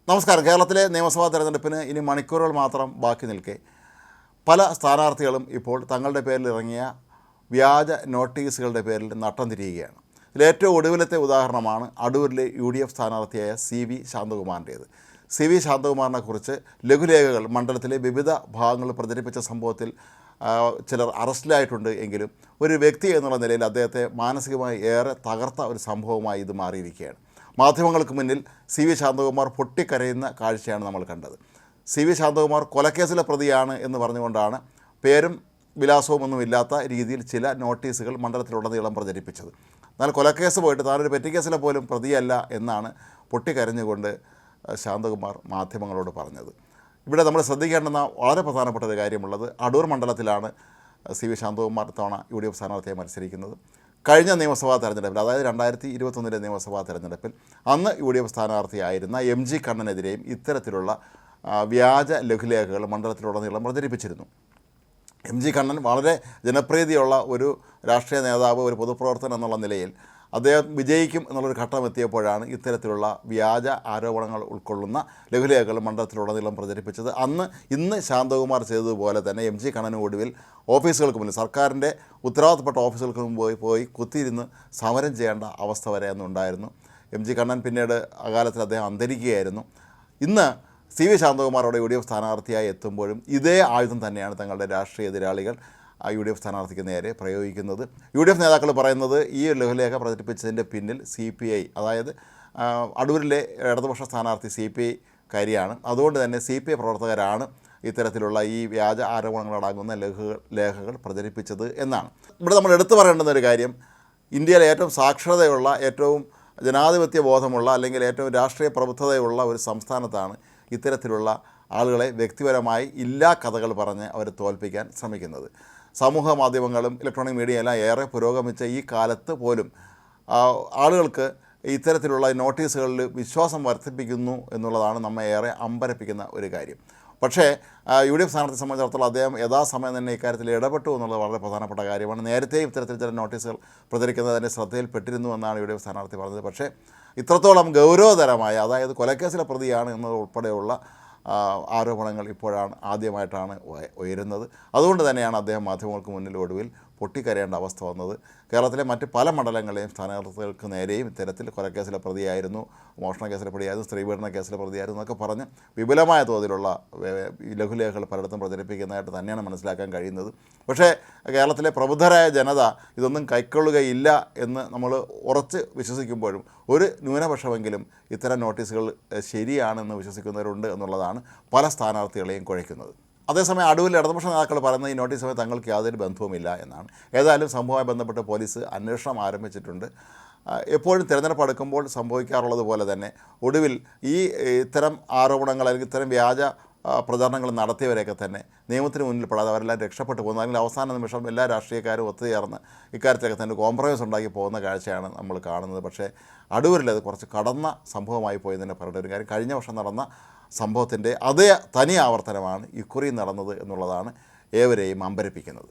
നമസ്കാരം. കേരളത്തിലെ നിയമസഭാ തെരഞ്ഞെടുപ്പിന് ഇനി മണിക്കൂറുകൾ മാത്രം ബാക്കി നിൽക്കെ പല സ്ഥാനാർത്ഥികളും ഇപ്പോൾ തങ്ങളുടെ പേരിൽ ഇറങ്ങിയ വ്യാജ നോട്ടീസുകളുടെ പേരിൽ നട്ടം തിരിയുകയാണ്. ഇതിലേറ്റവും ഒടുവിലത്തെ ഉദാഹരണമാണ് അടൂരിലെ UDF സ്ഥാനാർത്ഥിയായ CV ശാന്തകുമാറിൻ്റേത്. CV ശാന്തകുമാറിനെക്കുറിച്ച് ലഘുലേഖകൾ മണ്ഡലത്തിലെ വിവിധ ഭാഗങ്ങളിൽ പ്രചരിപ്പിച്ച സംഭവത്തിൽ ചിലർ അറസ്റ്റിലായിട്ടുണ്ട്. എങ്കിലും ഒരു വ്യക്തി എന്നുള്ള നിലയിൽ അദ്ദേഹത്തെ മാനസികമായി ഏറെ തകർത്ത ഒരു സംഭവമായി ഇത് മാറിയിരിക്കുകയാണ്. മാധ്യമങ്ങൾക്ക് മുന്നിൽ CV ശാന്തകുമാർ പൊട്ടിക്കരയുന്ന കാഴ്ചയാണ് നമ്മൾ കണ്ടത്. CV ശാന്തകുമാർ കൊലക്കേസിലെ പ്രതിയാണ് എന്ന് പറഞ്ഞുകൊണ്ടാണ് പേരും വിലാസവും ഒന്നുമില്ലാത്ത രീതിയിൽ ചില നോട്ടീസുകൾ മണ്ഡലത്തിലുടനീളം പ്രചരിപ്പിച്ചത്. എന്നാൽ കൊലക്കേസ് പോയിട്ട് താനൊരു പെറ്റിക്കേസിലെ പോലും പ്രതിയല്ല എന്നാണ് പൊട്ടിക്കരഞ്ഞുകൊണ്ട് ശാന്തകുമാർ മാധ്യമങ്ങളോട് പറഞ്ഞത്. ഇവിടെ നമ്മൾ ശ്രദ്ധിക്കേണ്ടുന്ന വളരെ പ്രധാനപ്പെട്ട ഒരു കാര്യമുള്ളത്, അടൂർ മണ്ഡലത്തിലാണ് CV ശാന്തകുമാർ തവണ UDF സ്ഥാനാർത്ഥിയായി മത്സരിക്കുന്നത്. കഴിഞ്ഞ നിയമസഭാ തെരഞ്ഞെടുപ്പിൽ, അതായത് 2021 നിയമസഭാ തെരഞ്ഞെടുപ്പിൽ അന്ന് UDF സ്ഥാനാർത്ഥിയായിരുന്ന MG കണ്ണനെതിരെയും ഇത്തരത്തിലുള്ള വ്യാജ ലഘുലേഖകൾ മണ്ഡലത്തിലുടനീളം പ്രചരിപ്പിച്ചിരുന്നു. MG കണ്ണൻ വളരെ ജനപ്രീതിയുള്ള ഒരു രാഷ്ട്രീയ നേതാവ്, ഒരു പൊതുപ്രവർത്തകൻ എന്നുള്ള നിലയിൽ അദ്ദേഹം വിജയിക്കും എന്നുള്ളൊരു ഘട്ടം എത്തിയപ്പോഴാണ് ഇത്തരത്തിലുള്ള വ്യാജ ആരോപണങ്ങൾ ഉൾക്കൊള്ളുന്ന ലഘുലേഖകൾ മണ്ഡലത്തിലുടനീളം പ്രചരിപ്പിച്ചത്. ഇന്ന് ശാന്തകുമാർ ചെയ്തതുപോലെ തന്നെ MG കണ്ണന് ഒടുവിൽ ഓഫീസുകൾക്ക് മുന്നിൽ, സർക്കാരിൻ്റെ ഉത്തരവാദിത്തപ്പെട്ട ഓഫീസുകൾക്ക് മുമ്പ് പോയി കുത്തിയിരുന്ന് സമരം ചെയ്യേണ്ട അവസ്ഥ വരെ അന്നുണ്ടായിരുന്നു. MG കണ്ണൻ പിന്നീട് അകാലത്തിൽ അദ്ദേഹം അന്തരിക്കുകയായിരുന്നു. ഇന്ന് CV ശാന്തകുമാറോടെ UDF സ്ഥാനാർത്ഥിയായി എത്തുമ്പോഴും ഇതേ ആയുധം തന്നെയാണ് തങ്ങളുടെ രാഷ്ട്രീയ എതിരാളികൾ UDF സ്ഥാനാർത്ഥിക്ക് നേരെ പ്രയോഗിക്കുന്നത്. UDF നേതാക്കൾ പറയുന്നത് ഈ ലഘുലേഖ പ്രചരിപ്പിച്ചതിൻ്റെ പിന്നിൽ CPI, അതായത് അടൂരിലെ ഇടതുപക്ഷ സ്ഥാനാർത്ഥി CPI കാരിയാണ്. അതുകൊണ്ട് തന്നെ CPI പ്രവർത്തകരാണ് ഇത്തരത്തിലുള്ള ഈ വ്യാജ ആരോപണങ്ങളടങ്ങുന്ന ലേഖകൾ പ്രചരിപ്പിച്ചത് എന്നാണ്. ഇവിടെ നമ്മൾ എടുത്തു പറയേണ്ടുന്ന ഒരു കാര്യം, ഇന്ത്യയിലെ ഏറ്റവും സാക്ഷരതയുള്ള, ഏറ്റവും ജനാധിപത്യ ബോധമുള്ള, അല്ലെങ്കിൽ ഏറ്റവും രാഷ്ട്രീയ പ്രബുദ്ധതയുള്ള ഒരു സംസ്ഥാനത്താണ് ഇത്തരത്തിലുള്ള ആളുകളെ വ്യക്തിപരമായി ഇല്ലാ കഥകൾ പറഞ്ഞ് അവരെ തോൽപ്പിക്കാൻ ശ്രമിക്കുന്നത്. സമൂഹ മാധ്യമങ്ങളും ഇലക്ട്രോണിക് മീഡിയ എല്ലാം ഏറെ പുരോഗമിച്ച ഈ കാലത്ത് പോലും ആളുകൾക്ക് ഇത്തരത്തിലുള്ള നോട്ടീസുകളിൽ വിശ്വാസം വർദ്ധിപ്പിക്കുന്നു എന്നുള്ളതാണ് നമ്മെ ഏറെ അമ്പരപ്പിക്കുന്ന ഒരു കാര്യം. പക്ഷേ UDF സ്ഥാനാർത്ഥിയെ സംബന്ധിച്ചിടത്തോളം അദ്ദേഹം യഥാസമയം തന്നെ ഇക്കാര്യത്തിൽ ഇടപെട്ടു എന്നുള്ളത് വളരെ പ്രധാനപ്പെട്ട കാര്യമാണ്. നേരത്തെയും ഇത്തരത്തിൽ ചില നോട്ടീസുകൾ പ്രചരിക്കുന്നതിൻ്റെ ശ്രദ്ധയിൽപ്പെട്ടിരുന്നു എന്നാണ് UDF സ്ഥാനാർത്ഥി പറഞ്ഞത്. പക്ഷേ ഇത്രത്തോളം ഗൗരവതരമായ, അതായത് കൊലക്കേസിലെ പ്രതിയാണ് എന്നത് ഉൾപ്പെടെയുള്ള ആരോപണങ്ങൾ ഇപ്പോഴാണ് ആദ്യമായിട്ടാണ് ഉയരുന്നത്. അതുകൊണ്ട് തന്നെയാണ് അദ്ദേഹം മാധ്യമങ്ങൾക്ക് മുന്നിൽ ഒടുവിൽ പൊട്ടിക്കരയേണ്ട അവസ്ഥ വന്നത്. കേരളത്തിലെ മറ്റ് പല മണ്ഡലങ്ങളെയും സ്ഥാനാർത്ഥികൾക്ക് നേരെയും ഇത്തരത്തിൽ കൊലക്കേസിലെ പ്രതിയായിരുന്നു, മോഷണ കേസിലെ പ്രതിയായിരുന്നു, സ്ത്രീപീഡന കേസിലെ പ്രതിയായിരുന്നു എന്നൊക്കെ പറഞ്ഞ് വിപുലമായ തോതിലുള്ള ലഘുലേഖകൾ പലയിടത്തും പ്രചരിപ്പിക്കുന്നതായിട്ട് തന്നെയാണ് മനസ്സിലാക്കാൻ കഴിയുന്നത്. പക്ഷേ കേരളത്തിലെ പ്രബുദ്ധരായ ജനത ഇതൊന്നും കൈക്കൊള്ളുകയില്ല എന്ന് നമ്മൾ ഉറച്ച് വിശ്വസിക്കുമ്പോഴും ഒരു ന്യൂനപക്ഷമെങ്കിലും ഇത്തരം നോട്ടീസുകൾ ശരിയാണെന്ന് വിശ്വസിക്കുന്നവരുണ്ട് എന്നുള്ളതാണ് പല സ്ഥാനാർത്ഥികളെയും കുഴയ്ക്കുന്നത്. അതേസമയം അടൂരിൽ ഇടതുപക്ഷ നേതാക്കൾ പറയുന്ന ഈ നോട്ടീസുമായി തങ്ങൾക്ക് യാതൊരു ബന്ധവുമില്ല എന്നാണ്. ഏതായാലും സംഭവവുമായി ബന്ധപ്പെട്ട് പോലീസ് അന്വേഷണം ആരംഭിച്ചിട്ടുണ്ട്. എപ്പോഴും തിരഞ്ഞെടുപ്പ് അടുക്കുമ്പോൾ സംഭവിക്കാറുള്ളത് പോലെ തന്നെ ഒടുവിൽ ഇത്തരം ആരോപണങ്ങൾ, അല്ലെങ്കിൽ ഇത്തരം വ്യാജ പ്രചാരണങ്ങൾ നടത്തിയവരെയൊക്കെ തന്നെ നിയമത്തിന് മുന്നിൽ പെടാതെ അവരെല്ലാം രക്ഷപ്പെട്ടു പോകുന്നത്, അല്ലെങ്കിൽ അവസാന നിമിഷം എല്ലാ രാഷ്ട്രീയക്കാരും ഒത്തുചേർന്ന് ഇക്കാര്യത്തിലൊക്കെ തന്നെ കോംപ്രമൈസ് ഉണ്ടാക്കി പോകുന്ന കാഴ്ചയാണ് നമ്മൾ കാണുന്നത്. പക്ഷേ അടൂരിൽ അത് കുറച്ച് കടന്ന സംഭവമായി പോയതിനെ പറഞ്ഞ ഒരു കാര്യം, കഴിഞ്ഞ വർഷം നടന്ന സംഭവത്തിൻ്റെ അതേ തനി ആവർത്തനമാണ് ഇക്കുറി നടന്നത് എന്നുള്ളതാണ് ഏവരെയും അമ്പരപ്പിക്കുന്നത്.